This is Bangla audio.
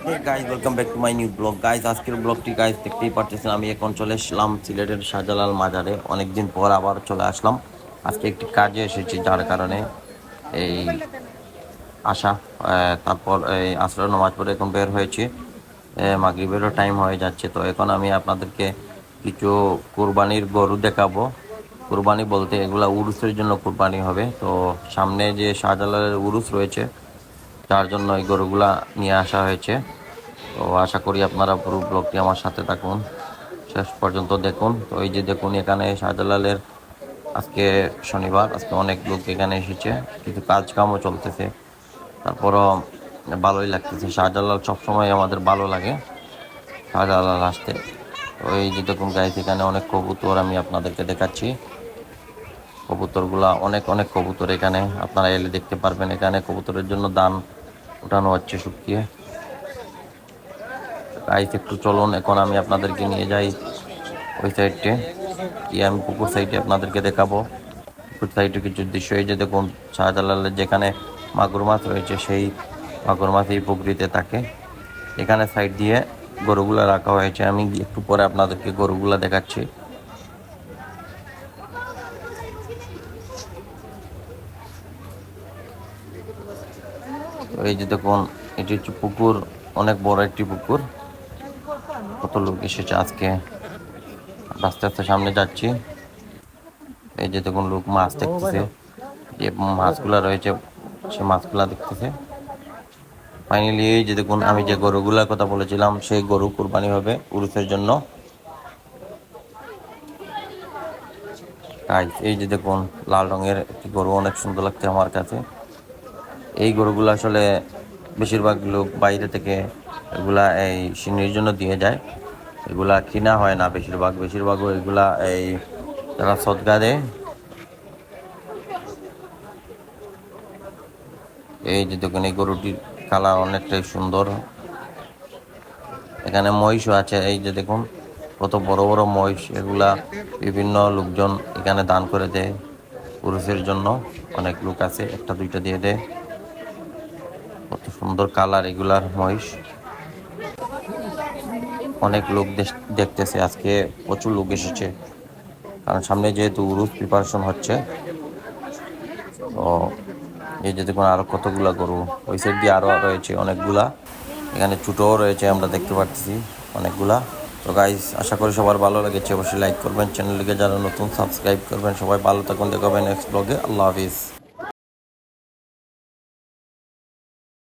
Hey guys, welcome back to my new blog. Guys, আজকের ব্লগটি গাইস দেখতেই পারতেছেন, আমি এখন চলে আসলাম সিলেটের শাহজালাল মাজারে। অনেকদিন পর আবার চলে আসলাম। আজকে একটি কাজে এসেছি, যার কারণে এই আসা। তারপর এই আসরের নামাজ পড়ে এখন বের হয়েছি। মাগরিবেরও টাইম হয়ে যাচ্ছে, তো এখন আমি আপনাদেরকে কিছু কুরবানির গরু দেখাবো। কুরবানি বলতে এগুলা উরুসের জন্য কুরবানি হবে। তো সামনে যে শাহজালালের উরুস রয়েছে, যার জন্য এই গরুগুলা নিয়ে আসা হয়েছে। তো আশা করি আপনারা পুরো ব্লগটি আমার সাথে থাকুন, শেষ পর্যন্ত দেখুন। তো এই যে দেখুন, এখানে শাহজালালের আজকে শনিবার, আজকে অনেক লোক এখানে এসেছে, কিছু কাজ কামও চলতেছে। তারপরও ভালোই লাগতেছে। শাহজালাল সবসময় আমাদের ভালো লাগে, শাহজালাল আসতে। তো এই যে দেখুন গাইস, এখানে অনেক কবুতর আমি আপনাদেরকে দেখাচ্ছি। কবুতরগুলা অনেক অনেক কবুতর, এখানে আপনারা এলে দেখতে পারবেন। এখানে কবুতরের জন্য দান উঠানো হচ্ছে শুকিয়ে। গাইস একটু চলুন, এখন আমি আপনাদেরকে নিয়ে যাই ওই সাইডে গিয়ে আমি পুকুর সাইডে আপনাদেরকে দেখাবো। পুকুর সাইডে কিছু দৃশ্য। এই যে দেখুন, শাহজালালের যেখানে মাগুর মাছ রয়েছে, সেই মাগুর মাছ এই পুকুরিতে থাকে। এখানে সাইড দিয়ে গরুগুলা রাখা হয়েছে, আমি একটু পরে আপনাদেরকে গরুগুলা দেখাচ্ছি। তো এই যে দেখুন, এটি হচ্ছে পুকুর, অনেক বড় একটি পুকুর। কত লোক এসেছে আজকে। আস্তে আস্তে সামনে যাচ্ছি। এই যে দেখুন, লোক মাছ দেখতেছে, যে মাছগুলা রয়েছে সে মাছগুলা দেখতেছে। ফাইনালি এই যে দেখুন, আমি যে গরুগুলার কথা বলেছিলাম, সেই গরু কুরবানি হবে উরুসের জন্য। এই যে দেখুন, লাল রঙের একটি গরু, অনেক সুন্দর লাগছে আমার কাছে। এই গরুগুলো আসলে বেশিরভাগ লোক বাইরে থেকে এগুলা এই সিন্নির জন্য দিয়ে যায়। এগুলা কিনা হয় না, বেশিরভাগ এগুলা এই যারা সদকা দেয়। এই যে দেখুন, এই গরুটির কালার অনেকটাই সুন্দর। এখানে মহিষও আছে, এই যে দেখুন কত বড় বড় মহিষ। এগুলা বিভিন্ন লোকজন এখানে দান করে দেয় পুরুষের জন্য। অনেক লোক আছে, একটা দুইটা দিয়ে দেয়। কত সুন্দর কালার এগুলার মহিষ। অনেক লোক দেখতেছে আজকে, প্রচুর লোক এসেছে, কারণ সামনে যেহেতু উরুস প্রিপারেশন হচ্ছে। তো এই যে দেখুন, আরো কতগুলা গরু ওই সাইড দিয়ে আরো রয়েছে অনেকগুলা। এখানে ছোটও রয়েছে, আমরা দেখতে পাচ্ছি অনেকগুলা। তো গাইস, আশা করি সবার ভালো লেগেছে। অবশ্যই লাইক করবেন, চ্যানেলটিকে যারা নতুন সাবস্ক্রাইব করবেন। সবাই ভালো থাকুন, দেখাবেন নেক্সট ব্লগে। আল্লাহ হাফিজ।